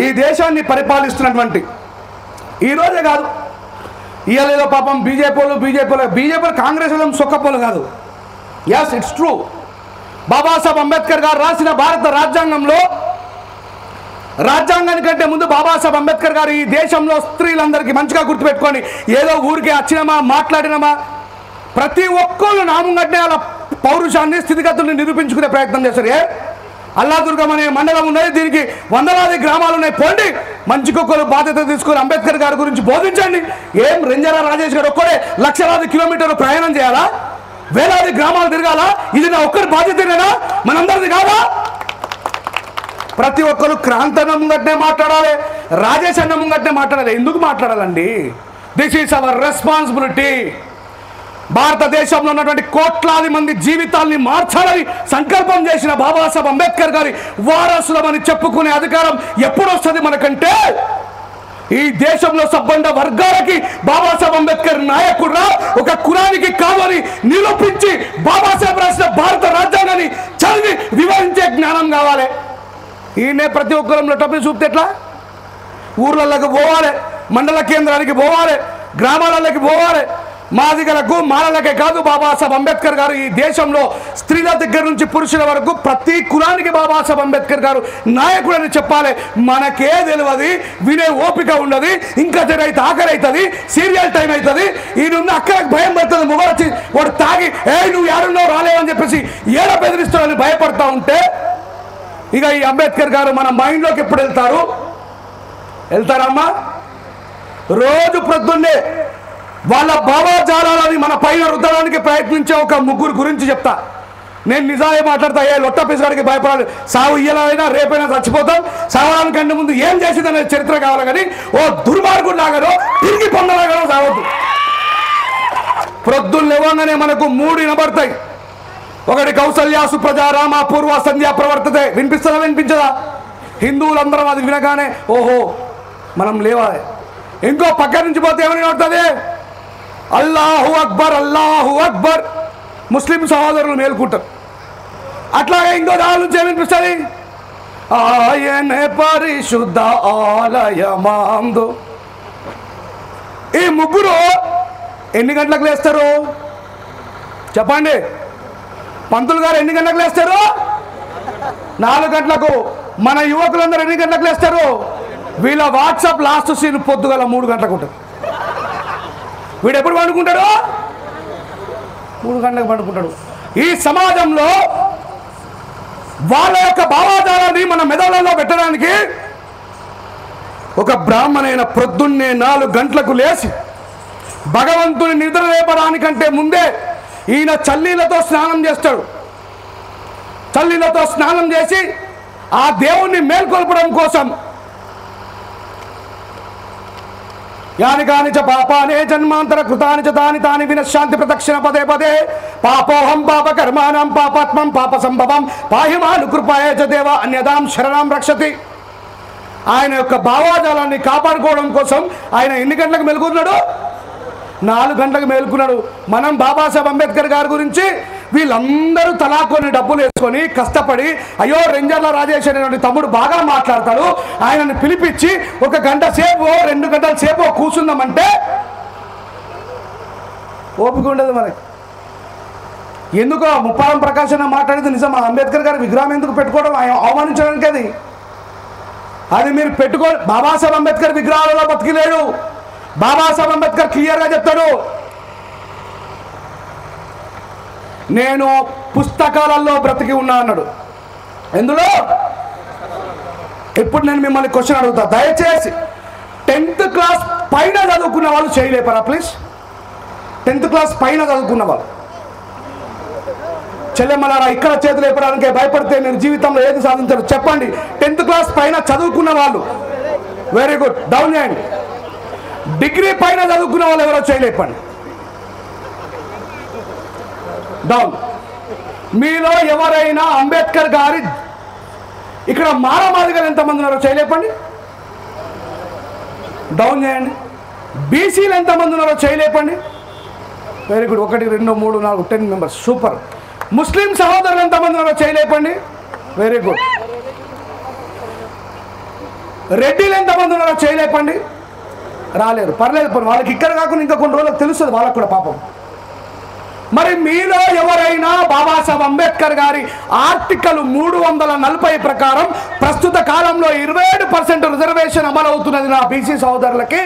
ఈ దేశాన్ని పరిపాలిస్తున్నటువంటి ఈరోజే కాదు, ఇవాళ పాపం బీజేపీలో కాంగ్రెస్ సొక్కపోలు కాదు. Yes, it's true. Babasaheb Ambedkar గారు రాసిన భారత రాజ్యాంగంలో, రాజ్యాంగానికంటే ముందు బాబాసాహెబ్ అంబేద్కర్ గారు ఈ దేశంలో స్త్రీలందరికీ మంచిగా గుర్తుపెట్టుకొని, ఏదో ఊరికే వచ్చినామా మాట్లాడినామా, ప్రతి ఒక్కళ్ళు నామంగట్టే అలా పౌరుషాన్ని స్థితిగతుల్ని నిరూపించుకునే ప్రయత్నం చేస్తారు. అల్లాదుర్గం అనే మండలం ఉన్నది, దీనికి వందలాది గ్రామాలు ఉన్నాయి. పోండి, మంచికొక్కరు బాధ్యత తీసుకొని అంబేద్కర్ గారి గురించి బోధించండి. ఏం రెంజరా రాజేష్ గారు ఒక్కడే లక్షలాది కిలోమీటర్లు ప్రయాణం చేయాలా? వేలాది గ్రామాలు తిరగాల? ఇది నా ఒక్కరి బాధ్యతనేనా? మనందరిది కాదా? ప్రతి ఒక్కరు క్రాంతి అన్న ముంగట్నే మాట్లాడాలి, రాజేష్ అన్న ముంగట్నే మాట్లాడాలి. ఎందుకు మాట్లాడాలండి? This is our responsibility. భారతదేశంలో ఉన్నటువంటి కోట్లాది మంది జీవితాల్ని మార్చాలని సంకల్పం చేసిన బాబాసాహెబ్ అంబేద్కర్ గారి వారసులమని చెప్పుకునే అధికారం ఎప్పుడు వస్తుంది మనకంటే, ఈ దేశంలో సబ్బండ వర్గాలకి బాబాసాహెబ్ అంబేద్కర్ నాయకుడురా, ఒక కులానికి కాదని నిరూపించి బాబాసాహెబ్ రాసిన భారత రాజ్యాంగాన్ని చదివి వివరించే జ్ఞానం కావాలి. ఈయనే ప్రతి ఒక్కరంలో టప్పి చూపితే ఎట్లా? ఊర్లలోకి పోవాలి, మండల కేంద్రానికి పోవాలి, గ్రామాలలోకి పోవాలి. మాదిగలకు మాలలకే కాదు, బాబాసాహెబ్ అంబేద్కర్ గారు ఈ దేశంలో స్త్రీల దగ్గర నుంచి పురుషుల వరకు ప్రతి కులానికి బాబాసాహెబ్ అంబేద్కర్ గారు నాయకుడు అని చెప్పాలి. మనకే తెలియదు, వినే ఓపిక ఉండదు, ఇంకా జరైతే ఆఖరి అవుతుంది, సీరియల్ టైం అవుతుంది. ఈయనున్న అక్కడికి భయం పడుతుంది. మొగలొచ్చి వాడు తాగి నువ్వు ఏడున్నావు రాలేవని చెప్పేసి ఏడ బెదిరిస్తాడని భయపడతా ఉంటే, ఇక ఈ అంబేద్కర్ గారు మన మైండ్లోకి ఎప్పుడు వెళ్తారమ్మా? రోజు ప్రొద్దున్నే వాళ్ళ భావజాలాలని మన పైన రుద్దడానికి ప్రయత్నించే ఒక ముగ్గురు గురించి చెప్తా. నేను నిజాలే మాట్లాడతా. లొట్ట పిసగాడికి భయపడాలి. సావు ఇయ్యాలైనా రేపైనా చచ్చిపోతాం. సావడానికంటే ముందు ఏం చేసిందనే చరిత్ర కావాలి, కానీ ఓ దుర్మార్గుడు లాగానో తిరిగి పొందలాగానో సావద్దు. ప్రొద్దులు లేవగానే మనకు 3 వినబడతాయి. ఒకటి కౌసల్య సుప్రజ రామ పూర్వ సంధ్య ప్రవర్తతే. వినిపిస్తుందా వినిపించదా? హిందువులందరం అది వినగానే ఓహో మనం లేవాలి. ఇంకో పక్క నుంచి పోతే ఏమని నడుతుంది? అల్లాహు అక్బర్ అల్లాహు అక్బర్. ముస్లిం సహోదరులు మేల్కుంటారు. అట్లాగే ఇంకో దాని నుంచి ఏమనిపిస్తుంది? ఆయన పరిశుద్ధ ఆలయమందు. ఈ ముగ్గురు ఎన్ని గంటలకు లేస్తారు చెప్పండి? పంతులు గారు ఎన్ని గంటలకు లేస్తారు? 4 గంటలకు. మన యువకులందరూ ఎన్ని గంటలకు లేస్తారు? వీళ్ళ వాట్సాప్ లాస్ట్ సీన్ పొద్దుగల 3 గంటలకు ఉంటుంది. వీడు ఎప్పుడు పండుకుంటాడు? 3 గంటలకు పండుకుంటాడు. ఈ సమాజంలో వాళ్ళ యొక్క భావాజాలాన్ని మన మెదడులో పెట్టడానికి ఒక బ్రాహ్మణైన ప్రొద్దున్నే 4 గంటలకు లేచి భగవంతుని నిద్ర లేపడానికంటే ముందే ఈయన చల్లీలతో స్నానం చేస్తాడు. చల్లీలతో స్నానం చేసి ఆ దేవుణ్ణి మేల్కొల్పడం కోసం యాని కాని చ పాపానే జన్మాంతర కృతాని చ తాని తాని వినశ్శాంతి ప్రదక్షిణ పదే పదే పాపోహం పాప కర్మాణం పాపాత్మం పాప సంభవం పాహిమాను కృపాయ చ దేవ అన్యదాం శరణం రక్షతి. ఆయన యొక్క భావాజాలాన్ని కాపాడుకోవడం కోసం ఆయన ఎన్ని గంటలకు మెలుకున్నాడు? 4 గంటలకు మేలుకున్నాడు. మనం బాబాసాహెబ్ అంబేద్కర్ గారి గురించి వీళ్ళందరూ తలా కొన్ని డబ్బులు వేసుకొని కష్టపడి, అయ్యో రెంజర్ల రాజేష్ అనేటువంటి తమ్ముడు బాగా మాట్లాడతాడు, ఆయనను పిలిపించి 1 గంట సేపు 2 గంటల సేపు కూర్చుందామంటే ఓపిక ఉండదు మనకి. ఎందుకో ముప్పారం ప్రకాశ్ మాట్లాడేది నిజం. అంబేద్కర్ గారి విగ్రహం ఎందుకు పెట్టుకోవడం? అవమానించడానికి అది మీరు పెట్టుకో. బాబాసాహెబ్ అంబేద్కర్ విగ్రహాలలో బతికిలేడు. బాబాసాహెబ్ అంబేద్కర్ క్లియర్గా చెప్తాడు, నేను పుస్తకాలలో బ్రతికి ఉన్నా అన్నాడు. ఎందులో? ఇప్పుడు నేను మిమ్మల్ని క్వశ్చన్ అడుగుతా, దయచేసి 10th క్లాస్ పైన చదువుకున్న వాళ్ళు చేయలేపరా ప్లీజ్? 10th క్లాస్ పైన చదువుకున్న వాళ్ళు చెల్లెమ్మలారా, ఇక్కడ చేతులు లేపడానికి భయపడితే నేను జీవితంలో ఏది సాధించారు చెప్పండి. 10th క్లాస్ పైన చదువుకున్న వాళ్ళు వెరీ గుడ్, డౌన్ చేయండి. డిగ్రీ పైన చదువుకున్న వాళ్ళు ఎవరో చేయలేపండి, డౌన్. మీలో ఎవరైనా అంబేద్కర్ గారి ఇక్కడ మారమాదిగా ఎంతమంది ఉన్నారో చేయలేపండి, డౌన్ చేయండి. బీసీలు ఎంతమంది ఉన్నారో చేయలేపండి, వెరీ గుడ్. 1 2 3 4 10 members, super. ముస్లిం సహోదరులు ఎంతమంది ఉన్నారో చేయలేపండి, వెరీ గుడ్. రెడ్డిలు ఎంతమంది ఉన్నారో చేయలేపండి, రాలేరు. పర్లేదు, వాళ్ళకి ఇక్కడ కాకుండా ఇంకా కొన్ని రోజులకు తెలుస్తుంది వాళ్ళకు కూడా పాపం. మరి మీలో ఎవరైనా బాబాసాహెబ్ అంబేద్కర్ గారి ఆర్టికల్ 340 ప్రకారం ప్రస్తుత కాలంలో 27% రిజర్వేషన్ అమలు అవుతున్నది నా బీసీ సోదరులకి,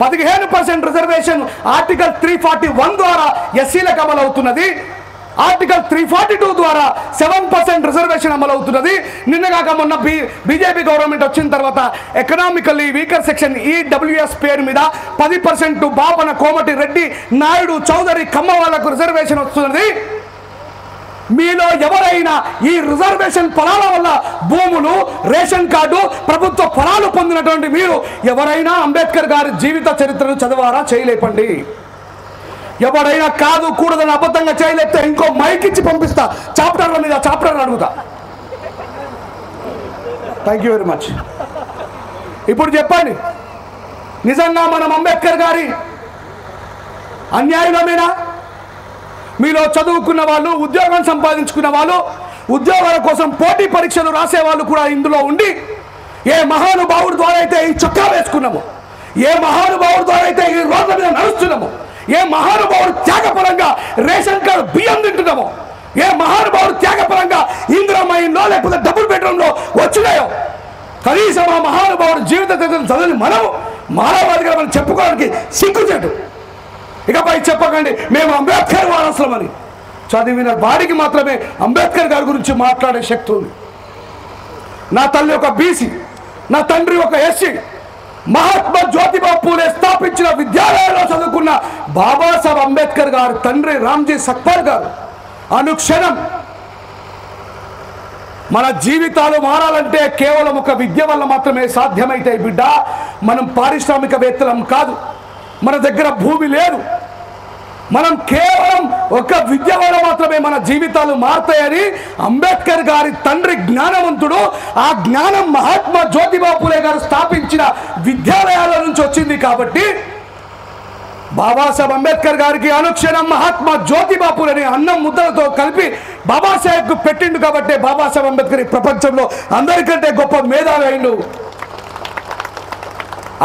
15% రిజర్వేషన్ ఆర్టికల్ 341 ద్వారా ఎస్సీలకు అమలు అవుతున్నది, ఆర్టికల్ 342 ద్వారా 7% రిజర్వేషన్ అమలు అవుతున్నది. నిన్నగాక మొన్న బీజేపీ గవర్నమెంట్ వచ్చిన తర్వాత ఎకనామికల్లీ వీకర్ సెక్షన్ ఈడబ్ల్యూఎస్ పేరు మీద 10% బాపన, కోమటి, రెడ్డి, నాయుడు, చౌదరి, కమ్మ వాళ్లకు రిజర్వేషన్ వస్తున్నది. మీలో ఎవరైనా ఈ రిజర్వేషన్ ఫలాల వల్ల భూములు, రేషన్ కార్డు, ప్రభుత్వ ఫలాలు పొందినటువంటి మీరు ఎవరైనా అంబేద్కర్ గారి జీవిత చరిత్రను చదవారా? చేయలేపండి. ఎవడైనా కాదు కూడదని అబద్ధంగా చేయలేస్తే ఇంకో మైక్ ఇచ్చి పంపిస్తా, చాప్టర్ల మీద చాప్టర్లు అడుగుతా. Thank you very much. ఇప్పుడు చెప్పండి, నిజంగా మనం అంబేద్కర్ గారి అన్యాయులమేనా? మీలో చదువుకున్న వాళ్ళు, ఉద్యోగం సంపాదించుకున్న వాళ్ళు, ఉద్యోగాల కోసం పోటీ పరీక్షలు రాసే వాళ్ళు కూడా ఇందులో ఉండి, ఏ మహానుభావుడి ద్వారా అయితే ఈ చొక్కా వేసుకున్నాము, ఏ మహానుభావుడి ద్వారా అయితే ఈ రోడ్ల మీద నడుస్తున్నాము, ఏ మహానుభావుడు త్యాగపరంగా రేషన్ కార్డు బియ్యం తింటున్నామో, ఏ మహానుభావుడు త్యాగపరంగా ఇందిరామయంలో లేకపోతే డబుల్ బెడ్రూమ్లో వచ్చినాయో, కనీసం ఆ మహానుభావుడు జీవిత చదివి మనం మానవాధిగా మనం చెప్పుకోవడానికి సిగ్గుచేటు. ఇకపై చెప్పకండి మేము అంబేద్కర్ వారసులమని. చదివిన వాడికి మాత్రమే అంబేద్కర్ గారి గురించి మాట్లాడే శక్తి ఉంది. నా తల్లి ఒక బీసీ, నా తండ్రి ఒక ఎస్సీ. మహాత్మా జ్యోతిబా పూలే స్థాపించిన విద్యాలయంలో చదువుకున్న బాబాసాహెబ్ అంబేద్కర్ గారు తండ్రి రామ్జీ సక్పాల్ గారు అనుక్షణం మన జీవితాలు మారాలంటే కేవలం ఒక విద్య వల్ల మాత్రమే సాధ్యమైతాయి బిడ్డ. మనం పారిశ్రామికవేత్తలం కాదు, మన దగ్గర భూమి లేదు, మనం కేవలం ఒక విద్య వల్ల మాత్రమే మన జీవితాలు మారుతాయని అంబేద్కర్ గారి తండ్రి జ్ఞానవంతుడు. ఆ జ్ఞానం మహాత్మా జ్యోతిబా పూలే గారు స్థాపించిన విద్యాలయాల నుంచి వచ్చింది. కాబట్టి బాబాసాహెబ్ అంబేద్కర్ గారికి అనుక్షణం మహాత్మా జ్యోతిబా పూలేని అన్నం ముద్దలతో కలిపి బాబాసాహెబ్కు పెట్టిండు. కాబట్టి బాబాసాహెబ్ అంబేద్కర్ ఈ ప్రపంచంలో అందరికంటే గొప్ప మేధావి అయిండు.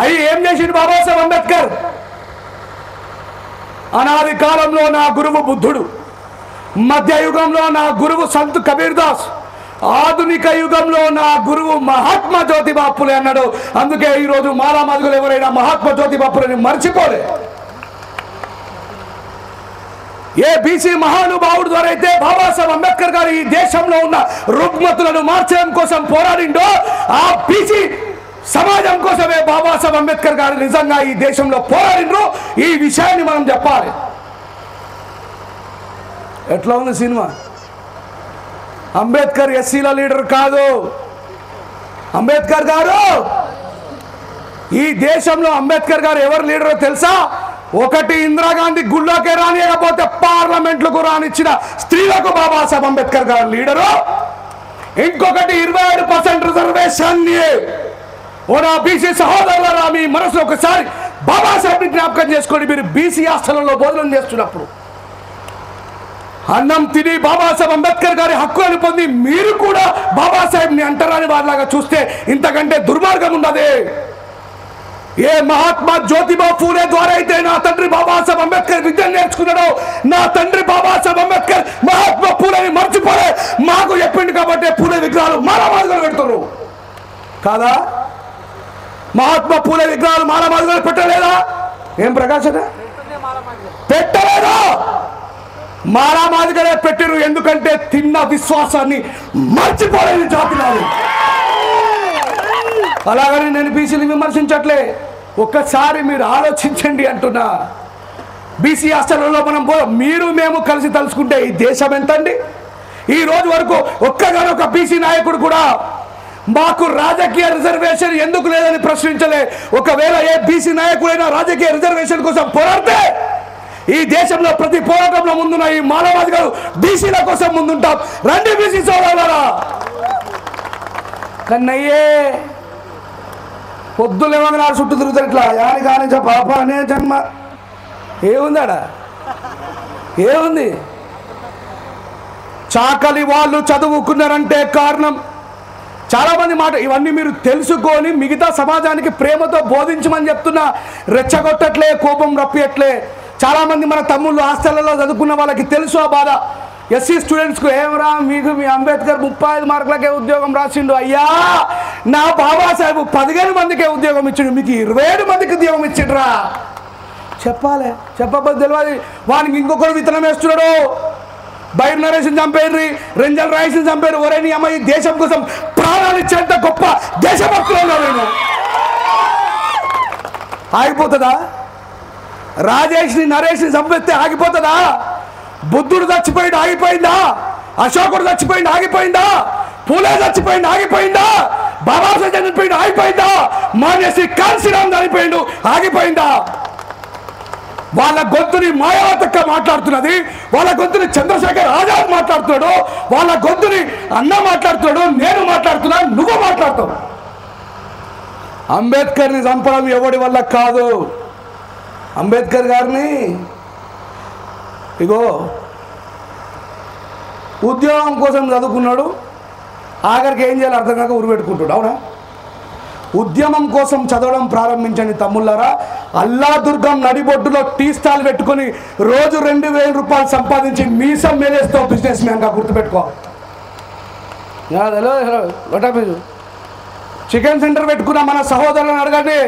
అయి ఏం చేసిండు బాబాసాహెబ్ అంబేద్కర్? అనాది కాలంలో నా గురువు బుద్ధుడు, మధ్యయుగంలో నా గురువు సంత్ కబీర్ దాస్, ఆధునిక యుగంలో నా గురువు మహాత్మా జ్యోతిబా పూలే అన్నాడు. అందుకే ఈరోజు మాలామాదిగలు ఎవరైనా మహాత్మా జ్యోతిబా పూలేని మర్చిపోలే. ఏ బీసీ మహానుభావుడు ద్వారా అయితే బాబాసాహెబ్ అంబేద్కర్ గారు ఈ దేశంలో ఉన్న రుగ్మతులను మార్చడం కోసం పోరాడిండో, ఆ బీసీ సమాజం కోసమే బాబాసాహెబ్ అంబేద్కర్ గారు నిజంగా ఈ దేశంలో పోరాడినరు. ఈ విషయాన్ని మనం చెప్పాలి. ఎట్లా ఉంది సినిమా? అంబేద్కర్ ఎస్సీల లీడర్ కాదు. అంబేద్కర్ గారు ఈ దేశంలో అంబేద్కర్ గారు ఎవరు లీడరో తెలుసా? ఒకటి ఇందిరాగాంధీ గుళ్ళోకే రానియకపోతే పార్లమెంట్లకు రానిచ్చిన స్త్రీలకు బాబాసాహెబ్ అంబేద్కర్ గారు లీడరు. ఇంకొకటి 27% రిజర్వేషన్. ఓ నా బీసీ సహోదరులారా, మీ మనసు ఒకసారి బాబాసాహెబ్ని జ్ఞాపకం చేసుకోండి. మీరు బీసీ హాస్టల్లో భోజనం చేస్తున్నప్పుడు అన్నం తిని బాబాసాహెబ్ అంబేద్కర్ గారి హక్కులను పొంది మీరు కూడా బాబాసాహెబ్ని అంటరాని వారిలాగా చూస్తే ఇంతకంటే దుర్మార్గం ఉన్నదే. ఏ మహాత్మా జ్యోతిబా పూలే ద్వారా అయితే నా తండ్రి బాబాసాహెబ్ అంబేద్కర్ విద్యను నేర్చుకున్నాడో, నా తండ్రి బాబాసాహెబ్ అంబేద్కర్ మహాత్మా పూలేని మర్చిపోలే. మాకు చెప్పిండు కాబట్టి పూలే విగ్రహాలు మానవాదిగా పెడుతున్నారు కాదా? మహాత్మా పూలే విగ్రహాలు మానవాదిగా పెట్టలేదా? ఏం ప్రకాశన పెట్టలేదా? మారామాదిగానే పెట్టిరు. ఎందుకంటే తిన్న విశ్వాసాన్ని మర్చిపోలేని జాతి నాది. అలాగని నేను బీసీని విమర్శించట్లే. ఒక్కసారి మీరు ఆలోచించండి అంటున్నా. బీసీ హాస్టల్లో మనం మీరు మేము కలిసి తలుచుకుంటే ఈ దేశం ఎంతండి? ఈ రోజు వరకు ఒక్కగానొక బీసీ నాయకుడు కూడా మాకు రాజకీయ రిజర్వేషన్ ఎందుకు లేదని ప్రశ్నించలే. ఒకవేళ ఏ బీసీ నాయకుడైనా రాజకీయ రిజర్వేషన్ కోసం పోరాడితే ఈ దేశంలో ప్రతి పోరాటంలో ముందున్న ఈ మానవాది గారు బీసీల కోసం ముందుంటాం. రండి బీసీ సోదరులారా. కన్నయ్యే పొద్దులేమో నాడు చుట్టూ తిరుగుతారు ఇట్లా యాని కానీ పాప అనే జన్మ. ఏముందాడా? ఏముంది? చాకలి వాళ్ళు చదువుకున్నారంటే కారణం చాలామంది మాట ఇవన్నీ మీరు తెలుసుకొని మిగతా సమాజానికి ప్రేమతో బోధించమని చెప్తున్నా, రెచ్చగొట్టట్లే, కోపం రప్పియట్లే. చాలామంది మన తమ్ముళ్ళు హాస్టళ్లలో చదువుకున్న వాళ్ళకి తెలుసు ఆ బాధ. ఎస్సీ స్టూడెంట్స్కు ఏమరా మీకు మీ అంబేద్కర్ 35 మార్కులకే ఉద్యోగం రాసిండు, అయ్యా నా బాబాసాహెబ్ 15 మందికే ఉద్యోగం ఇచ్చిండు, మీకు 27 మందికి ఉద్యోగం ఇచ్చిండ్రా చెప్పాలి. చెప్పకపోతే తెలియదు. వానికి ఇంకొకరు విత్తనం వేస్తున్నాడు. బైర్ నరేష్ని చంపేయండి, రెంజల్ రాయిస్ని చంపారు. ఒరే నీ అమ్మాయి దేశం కోసం ప్రాణాలు ఇచ్చేంత గొప్ప దేశభక్తులు నేను. ఆగిపోతుందా? రాజేష్ని నరేష్ని చంపేస్తే ఆగిపోతుందా? బుద్ధుడు చచ్చిపోయింది ఆగిపోయిందా? అశోకుడు చచ్చిపోయింది ఆగిపోయిందా? పూలే చచ్చిపోయింది ఆగిపోయిందా? బాబాసాహెబ్ చనిపోయింది ఆగిపోయిందా? మాన్యశ్రీ కాన్సీరామ్ చనిపోయిండు ఆగిపోయిందా? వాళ్ళ గొంతుని మాయావతక్క మాట్లాడుతున్నది, వాళ్ళ గొంతుని చంద్రశేఖర్ ఆజాద్ మాట్లాడుతున్నాడు, వాళ్ళ గొంతుని అన్న మాట్లాడుతున్నాడు, నేను మాట్లాడుతున్నా, నువ్వు మాట్లాడుతావు. అంబేద్కర్ని చంపడం ఎవడి వల్ల కాదు. అంబేద్కర్ గారిని ఇగో ఉద్యోగం కోసం చదువుకున్నాడు, ఆఖరికి ఏం చేయాలో అర్థం కాక ఉరిపెట్టుకుంటాడు. అవునా? ఉద్యమం కోసం చదవడం ప్రారంభించండి తమ్ముళ్ళారా. అల్లాదుర్గం నడిబొడ్డులో టీ స్టాల్ పెట్టుకొని రోజు 2000 రూపాయలు సంపాదించి మీసం మేలేస్తావు బిజినెస్ మ్యాన్గా గుర్తుపెట్టుకో. చికెన్ సెంటర్ పెట్టుకున్న మన సహోదరులను అడగండి.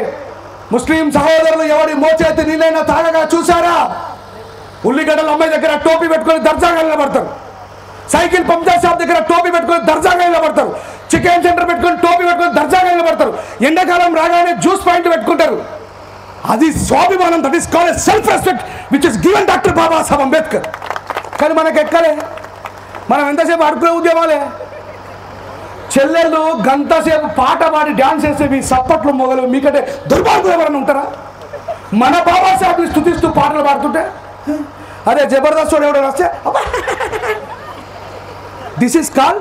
ముస్లిం సహోదరులు ఎవరి మోచేతి నీళ్ళైనా తాగగా చూసారా? ఉల్లిగడ్డల అమ్మాయి దగ్గర టోపీ పెట్టుకొని దర్జాగా నిలబడతారు. సైకిల్ పంచర్ షాప్ దగ్గర టోపీ పెట్టుకొని దర్జాగా నిలబడతారు. చికెన్ సెంటర్ పెట్టుకొని టోపీ పెట్టుకొని దర్జాగా నిలబడతారు. ఎండాకాలం రాగానే జ్యూస్ పాయింట్ పెట్టుకుంటారు. అది స్వాభిమానం. That is called self respect which is given doctor Babasaheb Ambedkar. కానీ మనకు ఎక్కలే. మనం ఎంతసేపు అడుపులే ఉద్యమాలే. చెల్లెళ్ళు గంటసేపు పాట పాడి డ్యాన్స్ చేస్తే మీ సప్పట్లు మొగలు మీకంటే దుర్మార్గులు ఎవరైనా ఉంటారా? మన బాబాసాహెబ్ని స్తుతిస్తూ పాటలు పాడుతుంటే అదే జబర్దస్త్ ఎవడో వస్తే దిస్ ఈస్ కాల్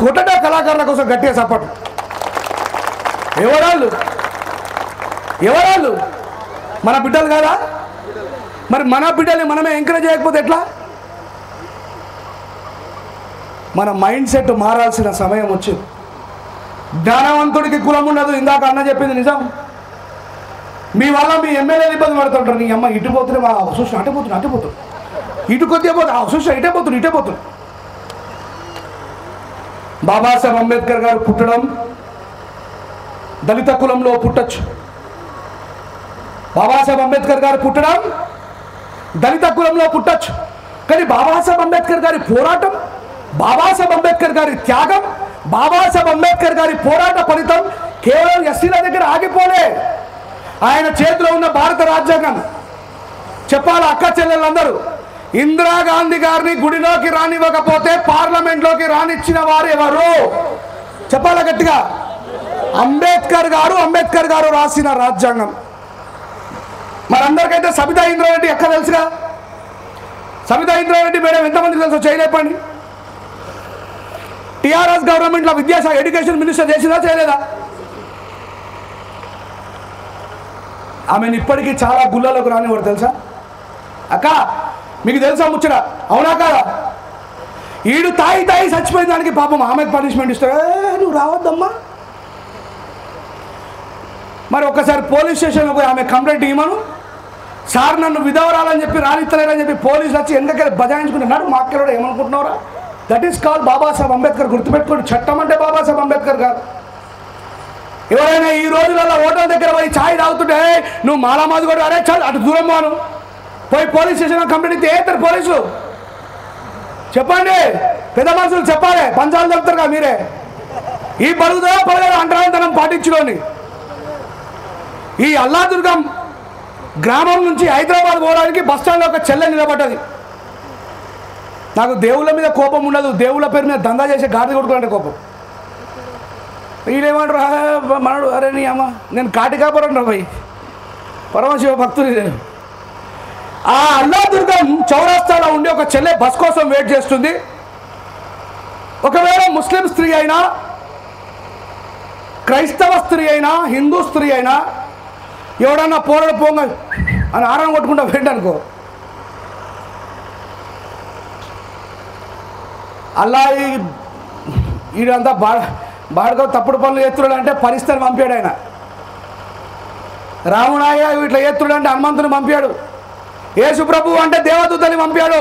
కొట్టడా కళాకారుల కోసం గట్టిగా సప్పట్లు. ఎవరాళ్ళు మన బిడ్డలు కాదా? మరి మన బిడ్డల్ని మనమే ఎంకరేజ్ చేయకపోతే ఎట్లా? మన మైండ్ సెట్ మారాల్సిన సమయం వచ్చింది. జ్ఞానవంతుడికి కులం ఉండదు. ఇందాక అన్న చెప్పింది నిజం. మీ వల్ల మీ ఎమ్మెల్యేలు ఇబ్బంది పడుతుంటారు. నీ అమ్మ ఇటు పోతుంది, మా అవసరం అటుపోతుంది, ఇటు కొద్దిగా పోతుంది, అవసరం ఇటే పోతుంది. బాబాసాహెబ్ అంబేద్కర్ గారు పుట్టడం దళిత కులంలో పుట్టచ్చు. బాబాసాహెబ్ అంబేద్కర్ గారు పుట్టడం దళిత కులంలో పుట్టచ్చు. కానీ బాబాసాహెబ్ అంబేద్కర్ గారి పోరాటం, బాబాసాహెబ్ అంబేద్కర్ గారి త్యాగం, బాబాసాహెబ్ అంబేద్కర్ గారి పోరాట ఫలితం కేవలం ఎస్సీల దగ్గర ఆగిపోలే. ఆయన చేతిలో ఉన్న భారత రాజ్యాంగం చెప్పాలి. అక్క చెల్లెళ్ళందరూ ఇందిరాగాంధీ గారిని గుడిలోకి రానివ్వకపోతే పార్లమెంట్లోకి రానిచ్చిన వారు ఎవరు? చెప్పాలి గట్టిగా. అంబేద్కర్ గారు రాసిన రాజ్యాంగం. మనందరికైతే సబితా ఇంద్రారెడ్డి ఎక్కడ తెలుసుగా? సబితా ఇంద్రారెడ్డి మేడం ఎంతమంది తెలుసో చేయలేపండి. టీఆర్ఎస్ గవర్నమెంట్లో విద్యాశాఖ ఎడ్యుకేషన్ మినిస్టర్ చేసిందా చేయలేదా? ఆమెను ఇప్పటికీ చాలా గుళ్ళలోకి రానివాడు తెలుసా? అక్క మీకు తెలుసా ముచ్చట? అవునా కాదా? ఈడు తాయి చచ్చిపోయిన దానికి పాపం ఆమెకు పనిష్మెంట్ ఇస్తాడు. నువ్వు రావద్దమ్మా. మరి ఒక్కసారి పోలీస్ స్టేషన్లో పోయి ఆమె కంప్లైంట్ ఇవ్వమను. సార్ నన్ను విధవరాలని చెప్పి రానిస్తలేరని చెప్పి పోలీసులు వచ్చి ఎందుకంటే బజాయించుకుంటున్నాడు. మాకెళ్ళాడు ఏమనుకుంటున్నారా? That is called Babasaheb Ambedkar. గుర్తుపెట్టుకోండి, చట్టం అంటే బాబాసాహెబ్ అంబేద్కర్ గారు. ఎవరైనా ఈ రోజులలో హోటల్ దగ్గర పోయి ఛాయ్ తాగుతుంటే నువ్వు మాలామాది కూడా అరే చాలు అటు దూరం పోను పోయి పోలీస్ స్టేషన్లో కంప్లైంట్ ఇస్తే ఏతారు పోలీసులు? చెప్పండి, పెద్ద మనుషులు చెప్పాలి. పంచాలు చెప్తారు కదా మీరే. ఈ పలుగుదో పలుగుదో అంటరానితనం పాటించుకోండి. ఈ అల్లాదుర్గం గ్రామం నుంచి హైదరాబాద్ పోవడానికి బస్టాండ్లో ఒక చెల్లె నిలబడ్డది. నాకు దేవుళ్ళ మీద కోపం ఉండదు, దేవుళ్ళ పేరు మీద దందా చేసే గాడి కొట్టుకుంటే కోపం. వీడేమంటారు మనడు, అరే నీ అమ్మ నేను కాటికాపురం రా పోయి పరమశివ భక్తులు. ఆ అల్లాదుర్గం చౌరస్తాలో ఉండి ఒక చెల్లె బస్ కోసం వెయిట్ చేస్తుంది. ఒకవేళ ముస్లిం స్త్రీ అయినా, క్రైస్తవ స్త్రీ అయినా, హిందూ స్త్రీ అయినా ఎవడన్నా పోరాడు పోంగ అని ఆరాం కొట్టుకుంటా వెళ్ళనుకో, అలా వీడంతా బాడుకో తప్పుడు పనులు ఎత్తుడు అంటే పరిస్థితిని పంపాడు ఆయన. రాముడాయ ఇట్లా ఎత్తుడు అంటే హనుమంతుని పంపాడు. యేసు ప్రభు అంటే దేవదూతని పంపాడు.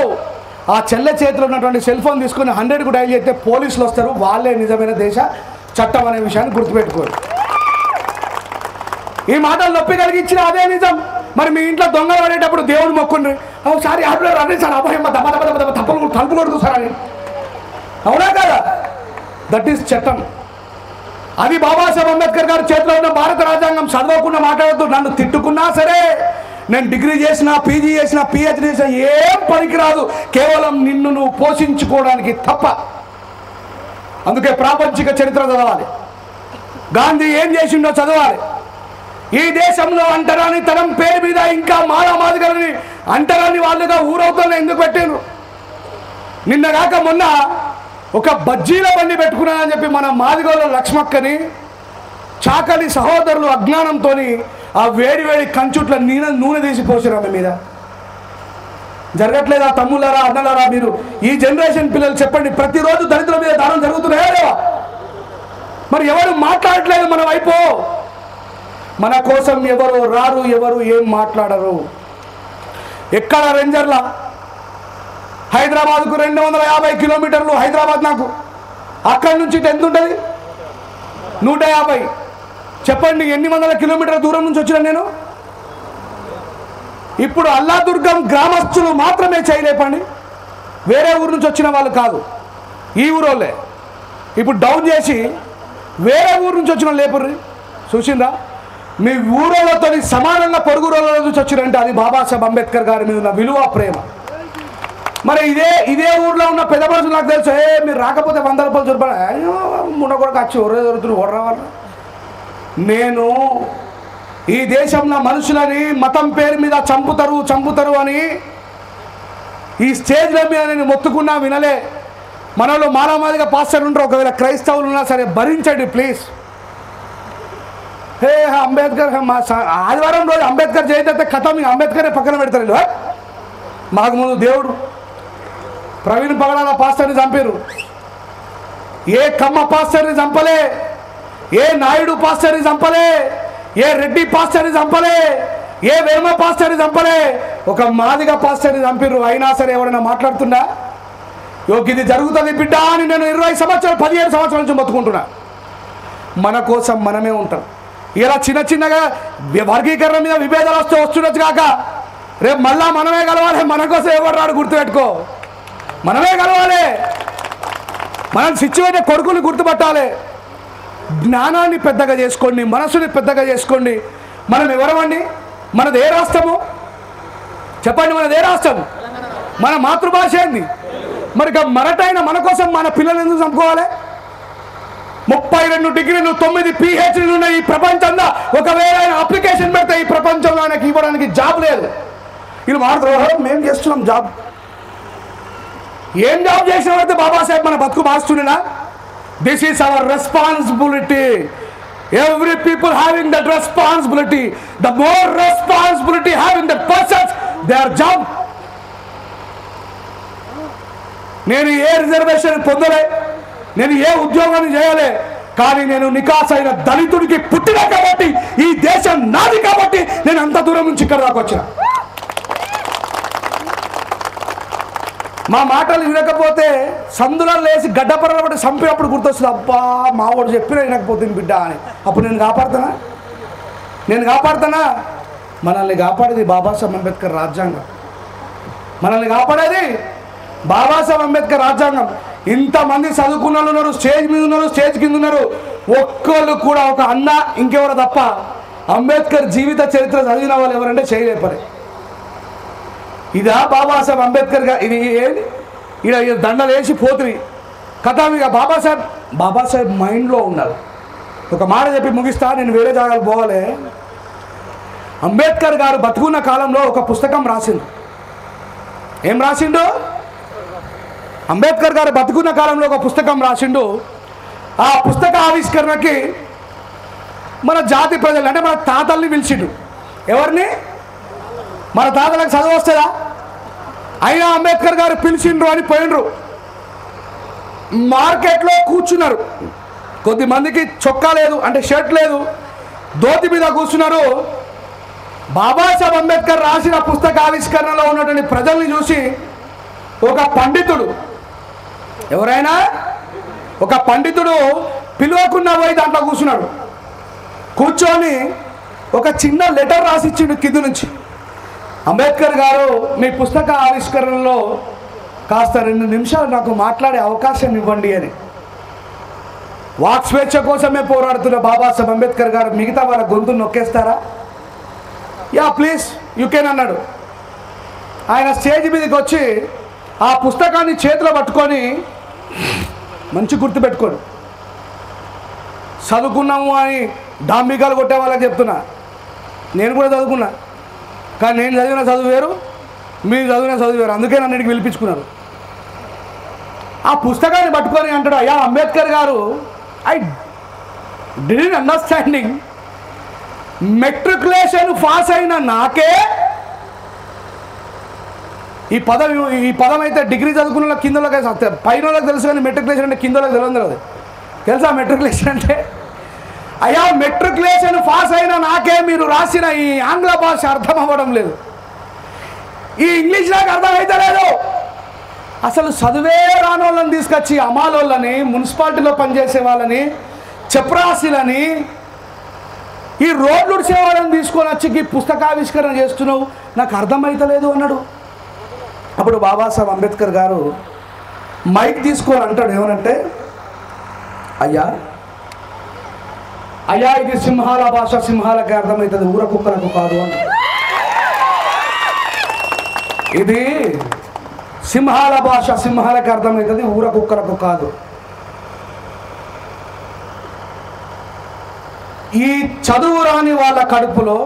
ఆ చెల్లె చేతిలో ఉన్నటువంటి సెల్ ఫోన్ తీసుకుని 100కు డైల్ చేస్తే పోలీసులు వస్తారు. వాళ్ళే నిజమైన దేశ చట్టం అనే విషయాన్ని గుర్తుపెట్టుకోరు. ఈ మాటలు నొప్పి కలిగించిన అదే నిజం. మరి మీ ఇంట్లో దొంగలు పడేటప్పుడు దేవుడు మొక్కుండ్రి, ఒకసారి ఆటలో రండి సార్, అభయమ్మ తప్పులు తలుపు కొడుతు సార్ అని. అవునా కదా? దట్ ఈస్ చట్టం. అది బాబాసాహెబ్ అంబేద్కర్ గారి చేతిలో ఉన్న భారత రాజ్యాంగం. చదవకుండా మాట్లాడుతూ నన్ను తిట్టుకున్నా సరే, నేను డిగ్రీ చేసిన, పీజీ చేసిన, పిహెచ్డీ చేసిన ఏం పనికిరాదు, కేవలం నిన్ను నువ్వు పోషించుకోవడానికి తప్ప. అందుకే ప్రాపంచిక చరిత్ర చదవాలి. గాంధీ ఏం చేసిండో చదవాలి. ఈ దేశంలో అంటరాని తనం పేరు మీద ఇంకా మాదిగలని అంటరాని వాళ్ళుగా ఊరవుతాను ఎందుకు పెట్టాను? నిన్నగాక మొన్న ఒక బజ్జీల బండి పెట్టుకున్నానని చెప్పి మన మాదిగోళ్ళ లక్ష్మక్కని చాకలి సహోదరులు అజ్ఞానంతో ఆ వేడి కంచుట్ల నూనె తీసి పోసారు ఆమె మీద. జరగట్లేదా తమ్ముళ్ళారా, అన్నలారా? మీరు ఈ జనరేషన్ పిల్లలు చెప్పండి, ప్రతిరోజు దళితుల మీద దానం జరుగుతున్నాయా లేవా? మరి ఎవరు మాట్లాడట్లేదు మన వైపు. మన కోసం ఎవరు రారు, ఎవరు ఏం మాట్లాడరు. ఎక్కడ రేంజర్ల హైదరాబాద్కు 250 కిలోమీటర్లు. హైదరాబాద్ నాకు అక్కడి నుంచి ఎంత ఉంటుంది? 150. చెప్పండి ఎన్ని వందల కిలోమీటర్ల దూరం నుంచి వచ్చినా నేను. ఇప్పుడు అల్లాదుర్గం గ్రామస్తులు మాత్రమే చేయలేపండి, వేరే ఊరు నుంచి వచ్చిన వాళ్ళు కాదు, ఈ ఊరోళ్ళే. ఇప్పుడు డౌన్ చేసి వేరే ఊరు నుంచి వచ్చిన లేపుర్రి. చూసిందా? మీ ఊరోళ్ళతో సమానంగా పొరుగు రోజుల నుంచి వచ్చిరంటే అది బాబాసాహెబ్ అంబేద్కర్ గారి మీద ఉన్న విలువ, ప్రేమ. మరి ఇదే ఊర్లో ఉన్న పెద్ద మనుషులు నాకు తెలుసు, మీరు రాకపోతే 100 రూపాయలు చూపాలి మున్న కూడా వచ్చి ఒర్రే దొరుకుతున్నారు ఒర్రవాళ్ళు. నేను ఈ దేశంలో మనుషులని మతం పేరు మీద చంపుతారు అని ఈ స్టేజ్ల మీద నేను మొత్తుకున్నా వినలే. మనలో మానవాదిగా పాస్టర్ ఉంటారు, ఒకవేళ క్రైస్తవులు ఉన్నా సరే భరించండి ప్లీజ్. అంబేద్కర్ ఆదివారం రోజు అంబేద్కర్ జయంతి అయితే కథ మీ అంబేద్కరే పక్కన పెడతారు. మాకు ముందు దేవుడు ప్రవీణ్ పగడాల పాస్టర్ని చంపారు. ఏ కమ్మ పాస్టర్ని చంపలే, ఏ నాయుడు పాస్టర్ని చంపలే, ఏ రెడ్డి పాస్టర్ని చంపలే, ఏ వేమ పాస్టర్ని చంపలే, ఒక మాదిగ పాస్టర్ని చంపారు. అయినా సరే ఎవరైనా మాట్లాడుతున్నా? ఇది జరుగుతుంది బిడ్డ అని నేను 20 సంవత్సరాలు 17 సంవత్సరాల నుంచి బతుకుంటున్నా. మన కోసం మనమే ఉంటాం. ఇలా చిన్నగా వర్గీకరణ మీద విభేదాలు వస్తుండొచ్చు కాక రేపు మళ్ళా మనమే కలవాలి. మన కోసం ఎవరు రాడు గుర్తుపెట్టుకో, మనమే కలవాలి. మనం సిచ్యువేషన్ కొడుకుని గుర్తుపట్టాలి. జ్ఞానాన్ని పెద్దగా చేసుకోండి, మనసుని పెద్దగా చేసుకోండి. మనం ఎవరమండి? మనది ఏ రాష్ట్రము చెప్పండి? మనది ఏ రాష్ట్రం? మన మాతృభాష ఏంది? మరి మరటైన మన కోసం మన పిల్లలు ఎందుకు చంపుకోవాలి? 32 డిగ్రీలు 9 PhDలు ఉన్న ఈ ప్రపంచంలో ఒకవేళ ఆయన అప్లికేషన్ పెడితే ఈ ప్రపంచంలో ఆయనకి ఇవ్వడానికి జాబ్ లేదు. వీళ్ళు మాట్లాడుతున్నారు మేము చేస్తున్నాం జాబ్. ఏం జాబ్ చేసిన అయితే బాబాసాహెబ్ మన బతుకు మారుస్తున్నా? This is our responsibility. Every people having that responsibility. The more responsibility having that persons their job. నేను ఏ రిజర్వేషన్ పొందలే, నేను ఏ ఉద్యోగాన్ని చేయాలి, కానీ నేను నికాసైన దళితుడికి పుట్టినా కాబట్టి, ఈ దేశం నాది కాబట్టి నేను అంత దూరం నుంచి ఇక్కడ దాకా వచ్చిన. మా మాటలు వినకపోతే సందులను లేచి గడ్డపరల పడి చంపినప్పుడు గుర్తొస్తుంది, అబ్బా మావాడు చెప్పినా వినకపోతుంది బిడ్డ అని. అప్పుడు నేను కాపాడుతానా? మనల్ని కాపాడేది బాబాసాహెబ్ అంబేద్కర్ రాజ్యాంగం. మనల్ని కాపాడేది బాబాసాహెబ్ అంబేద్కర్ రాజ్యాంగం. ఇంతమంది చదువుకున్న వాళ్ళు ఉన్నారు, స్టేజ్ మీద ఉన్నారు, స్టేజ్ కింద ఉన్నారు. ఒక్కళ్ళు కూడా ఒక అన్న ఇంకెవరు తప్ప అంబేద్కర్ జీవిత చరిత్ర చదివిన వాళ్ళు ఎవరంటే చేయలేపరే. ఇదా బాబాసాహెబ్ అంబేద్కర్ ఇది ఏది? ఇక్కడ దండలు వేసి పోతుంది కథ. ఇక బాబాసాహెబ్ మైండ్లో ఉన్నారు. ఒక మాట చెప్పి ముగిస్తా, నేను వేరే జాగాలు పోవాలి. అంబేద్కర్ గారు బతుకున్న కాలంలో ఒక పుస్తకం రాసిండు. ఏం రాసిండు? అంబేద్కర్ గారు బతుకున్న కాలంలో ఒక పుస్తకం రాసిండు. ఆ పుస్తక ఆవిష్కరణకి మన జాతి ప్రజలు అంటే మన తాతల్ని పిలిచిండు. ఎవరిని? మన తాతలకు చదువు వస్తుందా? అయినా అంబేద్కర్ గారు పిలిచిండ్రు అని పోయిండ్రు. మార్కెట్లో కూర్చున్నారు. కొద్దిమందికి చొక్కా లేదు, అంటే షర్ట్ లేదు, ధోతి మీద కూర్చున్నారు. బాబాసాహెబ్ అంబేద్కర్ రాసిన పుస్తక ఆవిష్కరణలో ఉన్నటువంటి ప్రజల్ని చూసి ఒక పండితుడు, ఎవరైనా ఒక పండితుడు పిలువకున్న పోయి దాంట్లో కూర్చున్నాడు. కూర్చొని ఒక చిన్న లెటర్ రాసిచ్చిండు కింది నుంచి, అంబేద్కర్ గారు మీ పుస్తక ఆవిష్కరణలో కాస్త 2 నిమిషాలు నాకు మాట్లాడే అవకాశం ఇవ్వండి అని. వాక్ స్వేచ్ఛ కోసమే పోరాడుతున్న బాబాసాహెబ్ అంబేద్కర్ గారు మిగతా వాళ్ళ గొంతును నొక్కేస్తారా? యా ప్లీజ్ యూ కెన్ అన్నాడు. ఆయన స్టేజ్ మీదకి వచ్చి ఆ పుస్తకాన్ని చేతిలో పట్టుకొని, మంచి గుర్తుపెట్టుకోండి, చదువుకున్నాము అని డాంబికాలు కొట్టే వాళ్ళకి చెప్తున్నా, నేను కూడా చదువుకున్నా, కానీ నేను చదివిన చదువు వేరు, మీరు చదివిన చదువు వేరు, అందుకే నన్ను ఇంటికి పిలిపించుకున్నారు. ఆ పుస్తకాన్ని పట్టుకొని అంటాడు, అయ్యా అంబేద్కర్ గారు, I didn't understanding, matriculation pass అయిన నాకే ఈ పదం అయితే డిగ్రీ చదువుకున్న కిందలోకి పైన వాళ్ళకి తెలుసు, కానీ మెట్రికులేషన్ అంటే కిందలోకి తెలియదు. తెలుసా మెట్రికులేషన్ అంటే? అయ్యా మెట్రికులేషన్ పాస్ అయిన నాకే మీరు రాసిన ఈ ఆంగ్ల భాష అర్థం అవ్వడం లేదు, ఈ ఇంగ్లీష్ నాకు అర్థమైతే లేదు. అసలు చదువే రానోళ్ళని తీసుకొచ్చి అమాలోళ్ళని, మున్సిపాలిటీలో పనిచేసే వాళ్ళని, చెప్రాసీలని, ఈ రోడ్లు ఉడిసే వాళ్ళని తీసుకొని వచ్చి ఈ పుస్తకావిష్కరణ చేస్తున్నావు, నాకు అర్థమైతలేదు అన్నాడు. అప్పుడు బాబాసాహెబ్ అంబేద్కర్ గారు మైక్ తీసుకొని అంటాడు, ఏమనంటే, అయ్యా అయ్యా ఇది సింహాల భాష, సింహాలకి అర్థమవుతుంది, ఊర కుక్కలకు కాదు అని. ఇది సింహాల భాష, సింహాలకి అర్థమవుతుంది, ఊర కుక్కలకు కాదు. ఈ చదువు రాని వాళ్ళ కడుపులో,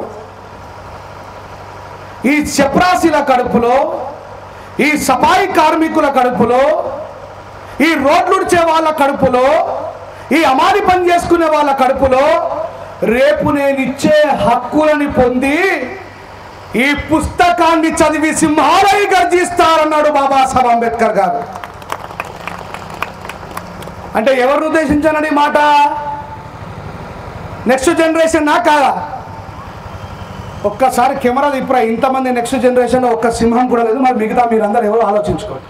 ఈ చెప్రాసీల కడుపులో, ఈ సఫాయి కార్మికుల కడుపులో, ఈ రోడ్లుడ్చే వాళ్ళ కడుపులో, ఈ అమాలి పని చేసుకునే వాళ్ళ కడుపులో రేపు నేను ఇచ్చే హక్కులని పొంది ఈ పుస్తకాన్ని చదివి సింహాలై గర్జిస్తారన్నాడు బాబాసాహెబ్ అంబేద్కర్ గారు. అంటే ఎవరిని ఉద్దేశించానని మాట? నెక్స్ట్ జనరేషన్ నా కాదా? ఒక్కసారి కెమెరా ఇప్పుడు ఇంతమంది నెక్స్ట్ జనరేషన్లో ఒక్క సింహం కూడా లేదు, మరి మిగతా మీరందరూ ఎవరో ఆలోచించుకోండి.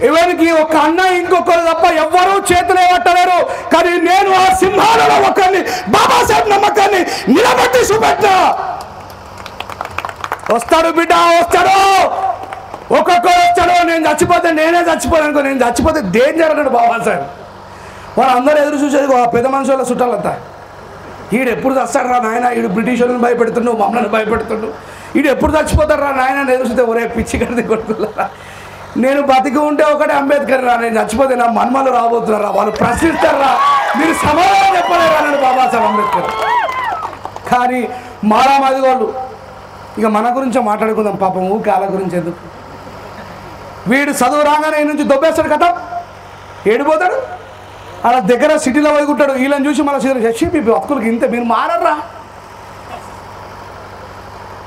ఎవరికి ఒక అన్న ఇంకొకరు తప్ప ఎవ్వరూ చేతులే పట్టలేరు, కానీ నేను ఆ సింహాలలో ఒకరిని, బాబాసాహెబ్ నమ్మకాన్ని నిలబెట్టి చూపెట్టా. వస్తాడు బిడ్డ, వస్తాడు, ఒక్కొక్కరు వస్తాడు. నేను చచ్చిపోతే నేనే చచ్చిపోయాను అనుకో, నేను చచ్చిపోతే డేంజర్ అన్నాడు బాబాసాహెబ్. వాళ్ళందరూ ఎదురు చూసేది ఆ పెద్ద మనుషుల చుట్టాలంతా, ఈడు ఎప్పుడు చస్తాడు రా నాయన, ఈడు బ్రిటిష్ వాళ్ళని భయపెడుతుండు, మమ్మల్ని భయపెడుతుండు, ఈడు ఎప్పుడు చచ్చిపోతాడు రా నాయన ఎదురు చూస్తే, ఒరే పిచ్చి కడితే కొడుకులరా, నేను బతికి ఉంటే ఒకటే అంబేద్కర్ రా, నేను చచ్చిపోతే నా మన్మలు రాబోతున్నారా, వాళ్ళు ప్రశ్నిస్తారా, మీరు సమాధానం చెప్పలేరు అన్నాడు బాబాసాహెబ్ అంబేద్కర్. కానీ మారామాది వాళ్ళు ఇక మన గురించే మాట్లాడుకుందాం, పాపం ఊరికి వాళ్ళ గురించి ఎందుకు. వీడు చదువు రాగానే నుంచి దొబ్బేస్తాడు కదా, ఏడిపోతాడు, అలా దగ్గర సిటీలో వైకుంటాడు. వీళ్ళని చూసి మన చచ్చి మీ బతుకులకి ఇంత మీరు మారరా.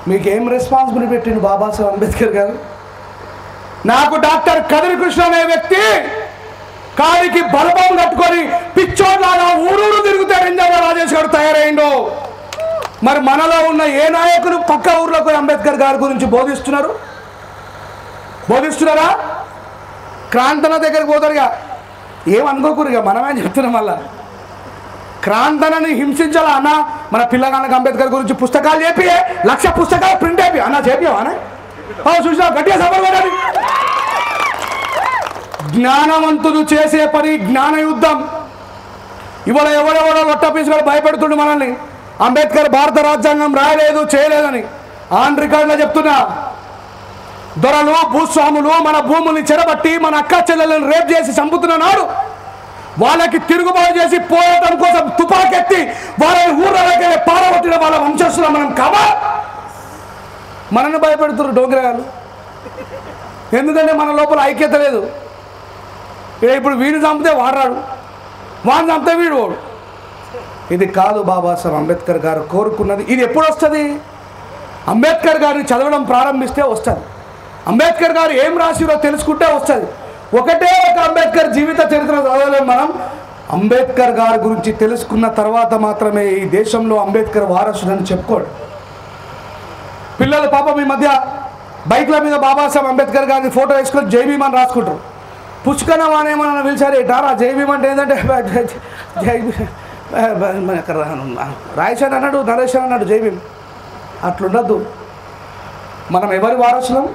మీకేం రెస్పాన్సిబిలిటీ పెట్టిండు బాబాసాహెబ్ అంబేద్కర్ గారు? నాకు డాక్టర్ కదిరి కృష్ణ అనే వ్యక్తి కాలికి బలబం కట్టుకొని పిచ్చోడ్లాగా ఊరూరు తిరుగుతే రెంజాల రాజేష్ గారు తయారైండు. మరి మనలో ఉన్న ఏ నాయకులు పక్క ఊర్లకు అంబేద్కర్ గారి గురించి బోధిస్తున్నారా? క్రాంతన దగ్గరికి పోతారుగా, ఏమనుకోకూరుగా, మనమే చెప్తున్నాం. మళ్ళా క్రాంతనని హింసించాలా అన్న, మన పిల్లగాళ్ళకి అంబేద్కర్ గురించి పుస్తకాలు చెప్పి 1,00,000 పుస్తకాలు ప్రింట్ అయిపోయి అన్న చెప్పావా అన్న, చూసినా గట్టిగా సఫర్. జ్ఞానవంతులు చేసే పని జ్ఞాన యుద్ధం. ఇవాళ ఎవరెవరో లొట్టపీసులు భయపెడుతుండు మనల్ని, అంబేద్కర్ భారత రాజ్యాంగం రాయలేదు చేయలేదని. ఆన్ రికార్డులో చెప్తున్నా, దొరలు భూస్వాములు మన భూముల్ని చెరబట్టి మన అక్క చెల్లెలను రేప్ చేసి చంపుతున్న నాడు వాళ్ళకి తిరుగుబాటు చేసి పోరాటం కోసం తుపాకెత్తి వాళ్ళని ఊర్లకే పారబట్టిన వాళ్ళ వంశస్థులు మనం కావా? మనల్ని భయపెడుతున్నారు డోగ్రాలు. ఎందుకంటే మన లోపల ఐక్యత లేదు. ఇప్పుడు వీడిని చంపితే వాడరాడు, వాడిని చంపితే వీడు వాడు. ఇది కాదు బాబాసాహెబ్ అంబేద్కర్ గారు కోరుకున్నది. ఇది ఎప్పుడు వస్తుంది? అంబేద్కర్ గారిని చదవడం ప్రారంభిస్తే వస్తుంది. అంబేద్కర్ గారు ఏం రాసిరో తెలుసుకుంటే వస్తుంది. ఒకటే ఒక అంబేద్కర్ జీవిత చరిత్ర చదవలేం మనం. అంబేద్కర్ గారి గురించి తెలుసుకున్న తర్వాత మాత్రమే ఈ దేశంలో అంబేద్కర్ వారసుడని చెప్పుకోడు. పిల్లలు పాపం ఈ మధ్య బైక్ల మీద బాబాసాహెబ్ అంబేద్కర్ గారిని ఫోటో వేసుకొని జై భీమ్ అని రాసుకుంటారు. పుష్కరం అనేమన్నా పిలిచారు ఏంటారా జై భీమ్ అంటే ఏంటంటే జై రాయశాన్ అన్నాడు, నరేష్ అన్నాడు జై భీమ్. అట్లుండద్దు. మనం ఎవరి వారసులం?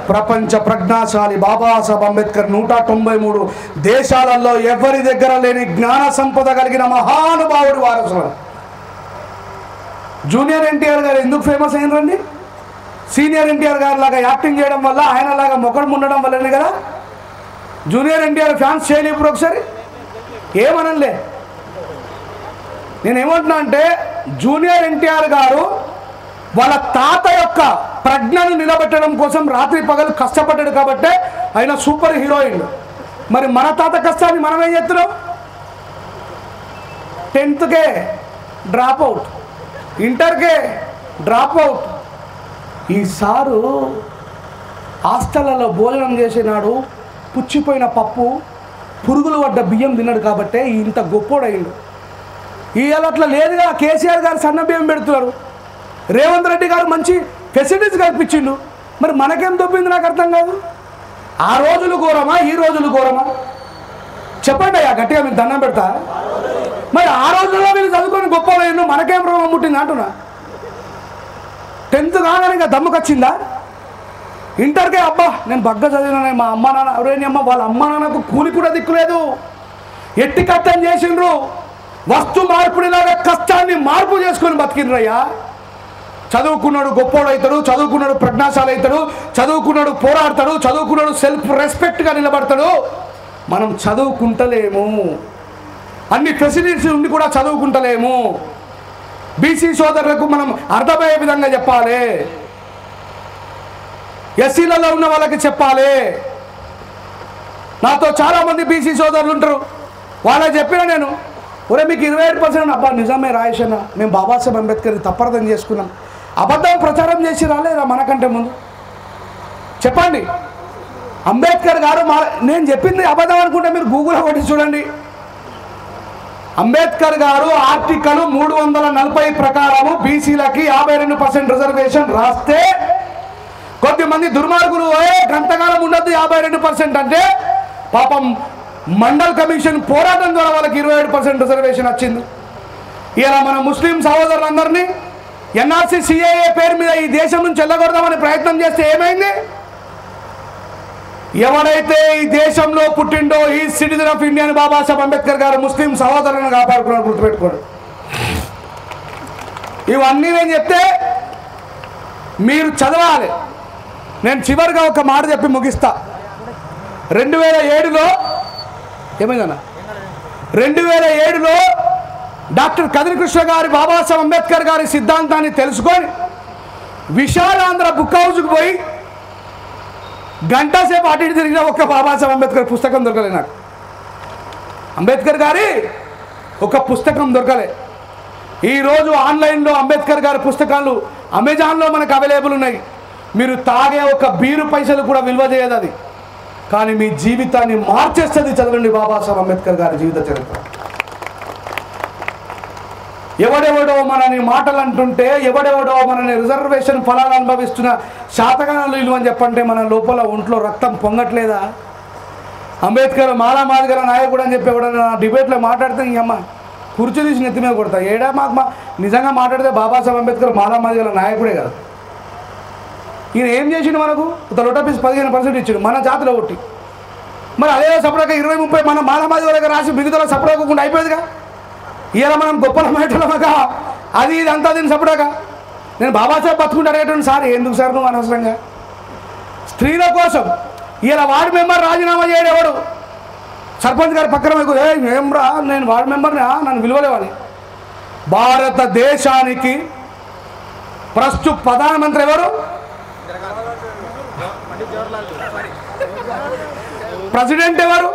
ప్రపంచ ప్రజ్ఞాశాలి బాబాసాహెబ్ అంబేద్కర్ 193 దేశాలలో ఎవరి దగ్గర లేని జ్ఞాన సంపద కలిగిన మహానుభావుడి వారసులం. జూనియర్ ఎన్టీఆర్ గారు ఎందుకు ఫేమస్ అయినరండి? సీనియర్ ఎన్టీఆర్ గారి లాగా యాక్టింగ్ చేయడం వల్ల, ఆయనలాగా మొక్కడు ఉండడం వల్లనే కదా. జూనియర్ ఎన్టీఆర్ ఫ్యాన్స్ చేయలే. ఇప్పుడు ఒకసారి ఏమనలే. నేనేమంటున్నా అంటే జూనియర్ ఎన్టీఆర్ గారు వాళ్ళ తాత యొక్క ప్రజ్ఞను నిలబెట్టడం కోసం రాత్రి పగలు కష్టపడ్డాడు కాబట్టే ఆయన సూపర్ హీరోయిన్. మరి మన తాత కష్టాన్ని మనం ఏం చేస్తున్నాం? 10th డ్రాప్ అవుట్, ఇంటర్కే డ్రాప్ అవుట్. ఈ సారు హాస్టళ్లలో భోజనం చేసినాడు, పుచ్చిపోయిన పప్పు, పురుగులు పడ్డ బియ్యం తిన్నాడు కాబట్టే ఇంత గొప్పోడయిండు. ఇవాళ అట్లా లేదుగా. కేసీఆర్ గారు సన్న బియ్యం పెడుతున్నారు, రేవంత్ రెడ్డి గారు మంచి ఫెసిలిటీస్ కల్పించిండు. మరి మనకేం దొబ్బింది నాకు అర్థం కాదు. ఆ రోజులు ఘోరమా, ఈ రోజులు ఘోరమా? చెప్పండి అయ్యా గట్టిగా, మీకు దండం పెడతా. మరి ఆ రోజుల్లో వీళ్ళు చదువుకొని గొప్ప మనకేం రోగం ముట్టింది అంటున్నా. 10th కాగానే ఇంకా దమ్ముకొచ్చిందా? ఇంటర్కే అబ్బా నేను బగ్గ చదివినా, మా అమ్మ నాన్న ఎవరైనా అమ్మ వాళ్ళ అమ్మ నాన్నకు కూలి కూడా దిక్కులేదు, ఎట్టి కట్టం చేసిండ్రు, వస్తు మార్పుడిలాగా కష్టాన్ని మార్పు చేసుకొని బతికిండ్రయ్యా. చదువుకున్నాడు గొప్పోడు అవుతాడు, చదువుకున్నాడు ప్రజ్ఞాశాలి అవుతాడు, చదువుకున్నాడు పోరాడతాడు, చదువుకున్నాడు సెల్ఫ్ రెస్పెక్ట్గా నిలబడతాడు. మనం చదువుకుంటలేము, అన్ని ఫెసిలిటీస్ ఉండి కూడా చదువుకుంటలేము. బీసీ సోదరులకు మనం అర్థమయ్యే విధంగా చెప్పాలి, ఎస్సీలలో ఉన్న వాళ్ళకి చెప్పాలి. నాతో చాలామంది బీసీ సోదరులు ఉంటారు, వాళ్ళకి చెప్పిన నేను, ఒరే మీకు 27% అబ్బా నిజమే రాయేషన్న, మేము బాబాసాహెబ్ అంబేద్కర్ని తప్పర్థం చేసుకున్నాం. అబద్ధం ప్రచారం చేసి రాలేదా మనకంటే ముందు? చెప్పండి. అంబేద్కర్ గారు నేను చెప్పింది అబద్ధం అనుకుంటే మీరు గూగుల్లో కొట్టి చూడండి. అంబేద్కర్ గారు ఆర్టికల్ 340 ప్రకారము బీసీలకి 52% రిజర్వేషన్ రాస్తే కొద్దిమంది దుర్మార్గులు గంటకాలం ఉండద్దు 52% అంటే పాపం మండల్ కమిషన్ పోరాటం ద్వారా వాళ్ళకి 27% రిజర్వేషన్ వచ్చింది. ఇలా మన ముస్లిం సహోదరులందరినీ ఎన్ఆర్సీ సిఏఏ పేరు మీద ఈ దేశం నుంచి వెళ్ళగొడదామని ప్రయత్నం చేస్తే ఏమైంది? ఎవరైతే ఈ దేశంలో పుట్టిండో ఈ సిటిజన్ ఆఫ్ ఇండియా అని బాబాసాహెబ్ అంబేద్కర్ గారు ముస్లిం సహోదరులను కాపాడుకున్నారు, గుర్తుపెట్టుకోండి. ఇవన్నీ నేను చెప్తే మీరు చదవాలి. నేను చివరిగా ఒక మాట చెప్పి ముగిస్తా. 2007లో ఏమైందన్నా, 2007లో డాక్టర్ కదిరి కృష్ణ గారి బాబాసాహెబ్ అంబేద్కర్ గారి సిద్ధాంతాన్ని తెలుసుకొని విశాలాంధ్ర బుక్ హౌస్కి పోయి గంట సేపు అటు ఇటు తిరిగిన ఒక్క బాబాసాహెబ్ అంబేద్కర్ పుస్తకం దొరకలే నాకు. అంబేద్కర్ గారి ఒక పుస్తకం దొరకలే. ఈరోజు ఆన్లైన్లో అంబేద్కర్ గారి పుస్తకాలు అమెజాన్లో మనకు అవైలబుల్ ఉన్నాయి. మీరు తాగే ఒక బీరు పైసలు కూడా విలువ చేయదు అది, కానీ మీ జీవితాన్ని మార్చేస్తుంది. చదవండి బాబాసాహెబ్ అంబేద్కర్ గారి జీవిత చరిత్ర. ఎవడెవడో మనని మాటలు అంటుంటే, ఎవడెవడో మనని రిజర్వేషన్ ఫలాలు అనుభవిస్తున్న శాతగానాలు ఇల్లు అని చెప్పంటే మన లోపల ఒంట్లో రక్తం పొంగట్లేదా? అంబేద్కర్ మాదిగల నాయకుడు అని చెప్పి ఎవడన్నా డిబేట్లో మాట్లాడితే ఈ అమ్మ కుర్చీ తీసి నెత్తిమే కొడతా. ఏడా మాకు నిజంగా మాట్లాడితే బాబాసాహెబ్ అంబేద్కర్ మాదిగల నాయకుడే కాదు. ఈయన ఏం చేసిండు? మనకు లొటపీస్ 15% ఇచ్చిండు మన జాతిలో కొట్టి. మరి అదే సపరేక 20-30 మన మాదిగ రాసి మిగతా సపరేకుండా అయిపోయేదిగా. ఇలా మనం గొప్పల మాటలమగా అది ఇది అంతా దీన్ని సపరేగా. నేను బాబాసాహెబ్ బతుకుంటే అడిగేటువంటి సార్ ఎందుకు సార్ నువ్వు అనవసరంగా స్త్రీల కోసం ఇలా వార్డు మెంబర్ రాజీనామా చేయడు ఎవడు? సర్పంచ్ గారు పక్కన ఏం రా నేను వార్డు మెంబర్ని, నన్ను విలువలేవాలి. భారతదేశానికి ప్రస్తుత ప్రధానమంత్రి ఎవరు? ప్రెసిడెంట్ ఎవరు?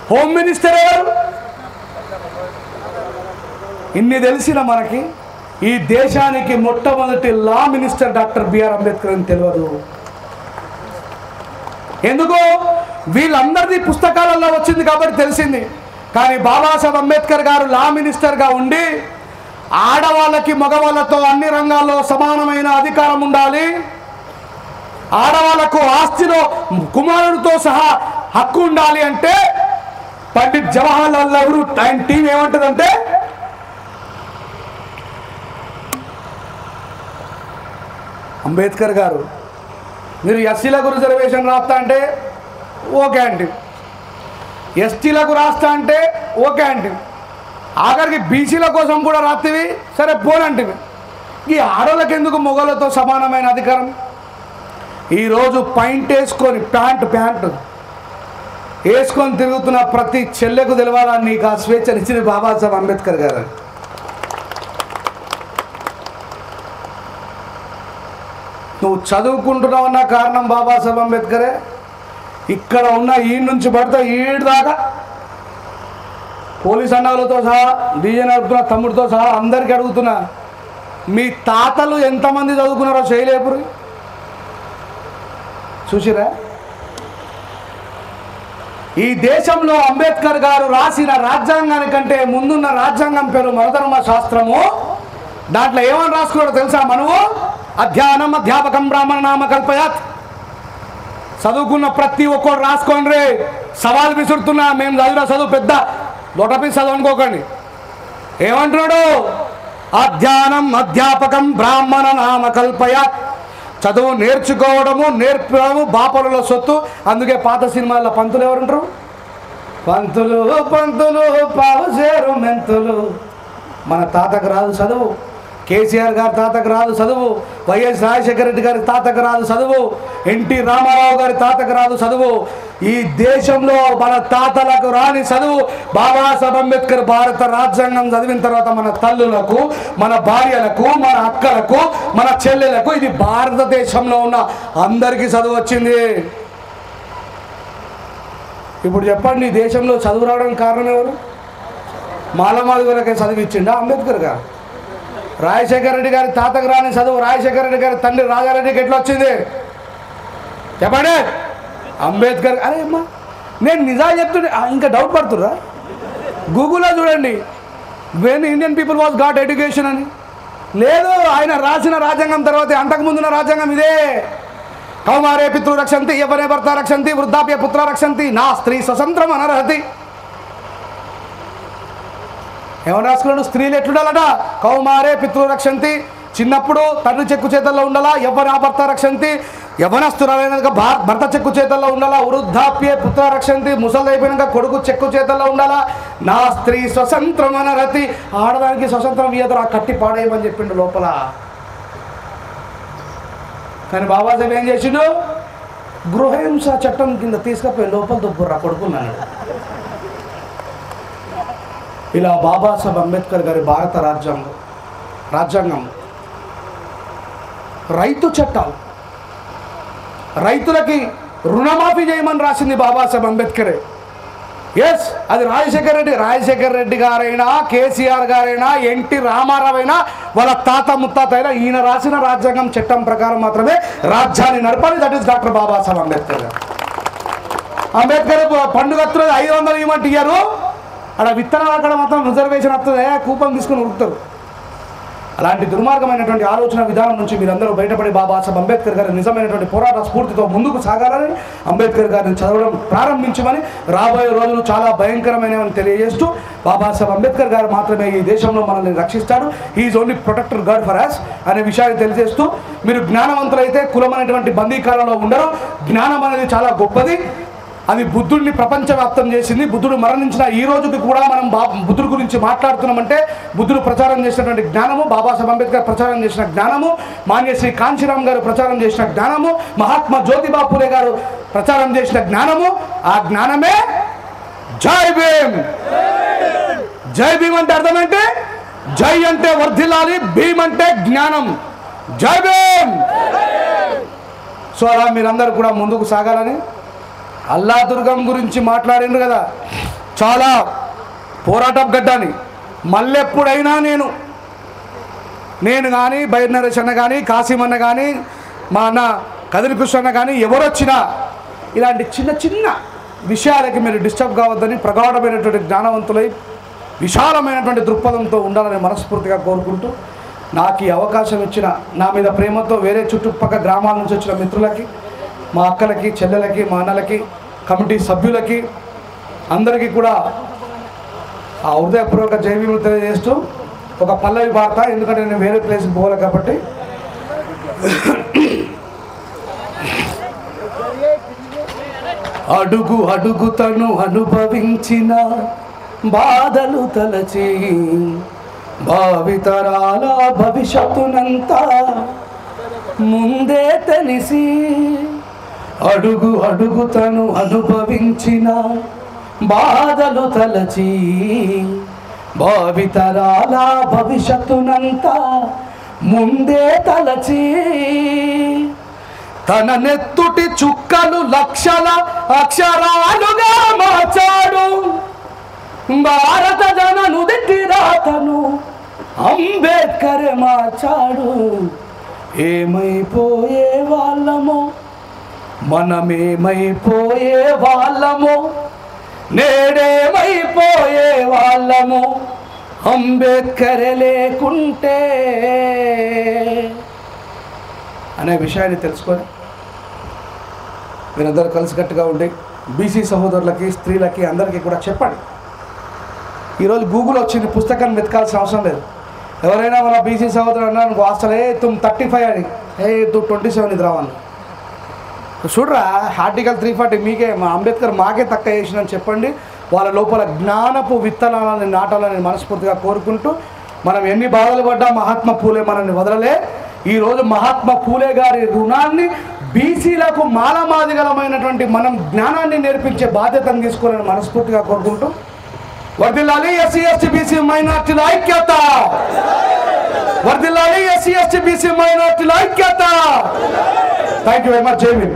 హోమ్ మినిస్టర్ ఎవరు? ఇన్ని తెలిసిన మనకి ఈ దేశానికి మొట్టమొదటి law minister doctor B R Ambedkar అని తెలియదు. ఎందుకు? వీళ్ళందరిది పుస్తకాలలో వచ్చింది కాబట్టి తెలిసింది. కానీ బాబాసాహెబ్ అంబేద్కర్ గారు లా మినిస్టర్గా ఉండి ఆడవాళ్ళకి మగవాళ్ళతో అన్ని రంగాల్లో సమానమైన అధికారం ఉండాలి, ఆడవాళ్లకు ఆస్తిలో కుమారుడితో సహా హక్కు ఉండాలి అంటే పండిత్ జవహర్లాల్ నెహ్రూ ఆయన టీం ఏమంటుందంటే, అంబేద్కర్ గారు మీరు ఎస్సీలకు రిజర్వేషన్ రాస్తా అంటే ఓకే అంటే, ఎస్టీలకు రాస్తా అంటే ఓకే అంటే, ఆఖరికి బీసీల కోసం కూడా రాత్తివి సరే పోనంటివి. ఈ ఆడోళ్ళకి ఎందుకు మొగలతో సమానమైన అధికారం? ఈరోజు పాయింట్ వేసుకొని ప్యాంటు వేసుకొని తిరుగుతున్న ప్రతి చెల్లెకు తెలవాలని నీకు ఆ స్వేచ్ఛనిచ్చింది బాబాసాహెబ్ అంబేద్కర్ గారు. నువ్వు చదువుకుంటున్నావన్న కారణం బాబాసాహెబ్ అంబేద్కరే. ఇక్కడ ఉన్న ఈ నుంచి పడితే ఈడు దాకా పోలీస్ అన్నలతో సహా డీజే నడుపుతున్న తమ్ముడితో సహా అందరికీ అడుగుతున్నా, మీ తాతలు ఎంతమంది చదువుకున్నారో చేయలేపురు చూసిరా? ఈ దేశంలో అంబేద్కర్ గారు రాసిన రాజ్యాంగానికంటే ముందున్న రాజ్యాంగం పేరు మనధర్మ శాస్త్రము. దాంట్లో ఏమని రాసుకున్నాడో తెలుసా? మనము అధ్యానం అధ్యాపకం బ్రాహ్మణ నామ కల్పయాత్. చదువుకున్న ప్రతి ఒక్కరు రాసుకోండి. సవాల్ విసురుతున్నా, మేము చదివిన చదువు పెద్ద లొటపీస్ చదువు అనుకోకండి. ఏమంటున్నాడు? అధ్యానం అధ్యాపకం బ్రాహ్మణ నామ కల్పయాత్. చదువు నేర్చుకోవడము నేర్పడము బాపరుల సొత్తు. అందుకే పాత సినిమాల్లో పంతులు ఎవరుంటారు? పంతులు పంతులు పావు చేరు మెంతులు. మన తాతకు రాదు చదువు, కేసీఆర్ గారి తాతకు రాదు చదువు, వైఎస్ రాజశేఖర రెడ్డి గారి తాతకు రాదు చదువు, ఎన్టీ రామారావు గారి తాతకు రాదు చదువు. ఈ దేశంలో మన తాతలకు రాని చదువు బాబాసాహెబ్ అంబేద్కర్ భారత రాజ్యాంగం చదివిన తర్వాత మన తల్లులకు, మన భార్యలకు, మన అక్కలకు, మన చెల్లెలకు, ఇది భారతదేశంలో ఉన్న అందరికీ చదువు వచ్చింది. ఇప్పుడు చెప్పండి, ఈ దేశంలో చదువు రావడానికి కారణం ఎవరు? మాలమాదిగులకే చదువు ఇచ్చిండా అంబేద్కర్ గారు? రాజశేఖర రెడ్డి గారి తాతకు రాని చదువు రాజశేఖర రెడ్డి గారి తండ్రి రాజారెడ్డికి ఎట్లా వచ్చింది చెప్పండి? అంబేద్కర్. అరే అమ్మా, నేను నిజాలు చెప్తుండే ఇంకా డౌట్ పడుతుర్రా? గూగుల్లో చూడండి, when Indian people was got education అని. లేదు, ఆయన రాసిన రాజ్యాంగం తర్వాత అంతకుముందున్న రాజ్యాంగం ఇదే. కౌమారే పితృ రక్షంతి, యవ్వనే భర్త రక్షంతి, వృద్ధాప్య పుత్ర రక్షంతి, నా స్త్రీ స్వతంత్రం అనర్హతి. ఏమని రాసుకున్నాడు? స్త్రీలు ఎట్లుండాలట? కౌమారే పితృ రక్షంతి, చిన్నప్పుడు తండ్రి చెక్కు చేతల్లో ఉండాలా. యవ్వన భర్త రక్షంతి, యవ్వనస్తురాలైనాక భర్త చెక్కు చేతల్లో ఉండాలా. వృద్ధాప్య పుత్ర రక్షంతి, ముసలి అయిపోయినాక కొడుకు చెక్కు చేతల్లో ఉండాలా. నా స్త్రీ స్వతంత్రం అనర్హతి. ఆడదానికి స్వతంత్రం ఇయ్యదు, ఆ కట్టి పాడేయమని చెప్పిండు లోపల. కానీ బాబాసాహెబ్ ఏం చేసిండు? గృహహింస చట్టం కింద తీసుకుపోయి లోపల దుబ్బుర్రా కొడుకున్నాడు. ఇలా బాబాసాహెబ్ అంబేద్కర్ గారి భారత రాజ్యాంగం రైతు చట్టాలు, రైతులకి రుణమాఫీ చేయమని రాసింది బాబాసాహెబ్ అంబేద్కరే. ఎస్, అది రాజశేఖర రెడ్డి గారైనా, కేసీఆర్ గారైనా, ఎన్టీ రామారావు అయినా, వాళ్ళ తాత ముత్తాత అయినా, ఈయన రాసిన రాజ్యాంగం చట్టం ప్రకారం మాత్రమే రాజ్యాన్ని నడపాలి. That is doctor Babasaheb Ambedkar గారు. అంబేద్కర్ పండుగ 500 ఇవ్వమంటే ఇయ్యారు. అక్కడ విత్తనాలు అక్కడ మాత్రం రిజర్వేషన్ వస్తుంది, కూపన్ తీసుకుని ఉరుకుతారు. అలాంటి దుర్మార్గమైనటువంటి ఆలోచన విధానం నుంచి మీరందరూ బయటపడి బాబాసాహెబ్ అంబేద్కర్ గారి నిజమైనటువంటి పోరాట స్ఫూర్తితో ముందుకు సాగాలని, అంబేద్కర్ గారిని చదవడం ప్రారంభించమని, రాబోయే రోజులు చాలా భయంకరమైనవని తెలియజేస్తూ, బాబాసాహెబ్ అంబేద్కర్ గారు మాత్రమే ఈ దేశంలో మనల్ని రక్షిస్తాడు, is only protector god for us అనే విషయాన్ని తెలియజేస్తూ, మీరు జ్ఞానవంతులైతే కులం అనేటువంటి బందీకాలంలో ఉండరు. జ్ఞానం అనేది చాలా గొప్పది. అది బుద్ధుడిని ప్రపంచవ్యాప్తం చేసింది. బుద్ధుడు మరణించిన ఈ రోజుకి కూడా మనం బుద్ధుడి గురించి మాట్లాడుతున్నామంటే బుద్ధుడు ప్రచారం చేసినటువంటి జ్ఞానము, బాబాసాహెబ్ అంబేద్కర్ ప్రచారం చేసిన జ్ఞానము, మాన్యశ్రీ కాంచీరామ్ గారు ప్రచారం చేసిన జ్ఞానము, మహాత్మా జ్యోతిబా పూలే గారు ప్రచారం చేసిన జ్ఞానము, ఆ జ్ఞానమే జై భీమ్. జై భీమ్ అంటే అర్థం ఏంటి? జై అంటే వర్ధిల్లాలి, భీమ్ అంటే జ్ఞానం. జై భీమ్. సో అలా మీరందరూ కూడా ముందుకు సాగాలని. అల్లా దుర్గం గురించి మాట్లాడిండ్రు కదా, చాలా పోరాటం గడ్డాని. మళ్ళెప్పుడైనా నేను కానీ, బైర్ నరేష్ అన్న కానీ, కాసిం అన్న కానీ, మా అన్న కదిరి కృష్ణ అన్న కానీ ఎవరొచ్చినా ఇలాంటి చిన్న చిన్న విషయాలకి మీరు డిస్టర్బ్ కావద్దని, ప్రగాఢమైనటువంటి జ్ఞానవంతులై విశాలమైనటువంటి దృక్పథంతో ఉండాలని మనస్ఫూర్తిగా కోరుకుంటూ, నాకు ఈ అవకాశం ఇచ్చిన నా మీద ప్రేమతో వేరే చుట్టుపక్కల గ్రామాల నుంచి వచ్చిన మిత్రులకి, మా అక్కలకి, చెల్లెలకి, మా అన్నలకి, కమిటీ సభ్యులకి అందరికీ కూడా ఆ హృదయపూర్వక జైవీములు తెలియజేస్తూ ఒక పల్లవి వార్త, ఎందుకంటే నేను వేరే ప్లేస్కి పోవాలి కాబట్టి. అడుగు అడుగుతను అనుభవించిన బాధలు తలచి భావితరాల భవిష్యత్తునంతా ముందే తెలిసి, అడుగు అడుగుతను అనుభవించిన బాధలు తలచి భావితరాల భవిష్యత్తునంతా ముందే తలచి, తన నెత్తుటి చుక్కలు లక్షల అక్షరాలుగా మార్చాడు భారత జన నుదిటి రాతను అంబేద్కర్ మార్చాడు. ఏమైపోయే వాళ్ళమో మనమేమైపోయే వాళ్ళమో, నేడేమైపోయే వాళ్ళమో అంబేద్కర్ లేకుంటే అనే విషయాన్ని తెలుసుకొని మీరందరూ కలిసికట్టుగా ఉండి బీసీ సహోదరులకి, స్త్రీలకి, అందరికీ కూడా చెప్పండి. ఈరోజు గూగుల్ వచ్చింది, పుస్తకాన్ని వెతకాల్సిన అవసరం లేదు. ఎవరైనా మన బీసీ సహోదరులు అన్నారు అసలు తుమ్ 35 అని, తు 27 ఇది రావాలి చూడరా, ఆర్టికల్ 340 మీకే, మా అంబేద్కర్ మాకే తక్కువ చేసిందని చెప్పండి. వాళ్ళ లోపల జ్ఞానపు విత్తనాలని నాటాలని మనస్ఫూర్తిగా కోరుకుంటూ, మనం ఎన్ని బాధలు పడ్డా మహాత్మా పూలే మనల్ని వదలలే. ఈరోజు మహాత్మా పూలే గారి రుణాన్ని బీసీలకు మాలమాదిగలమైనటువంటి మనం జ్ఞానాన్ని నేర్పించే బాధ్యతను తీసుకోవాలని మనస్ఫూర్తిగా కోరుకుంటూ, వర్ధిల్లాలి ఎస్సీ ఎస్టీ బీసీ మైనార్టీల ఐక్యత, వర్ధిల్లాలి ఎస్సీ ఎస్టీ బీసీ మైనార్టీల ఐక్యత. Thank you very much. జై భీమ్.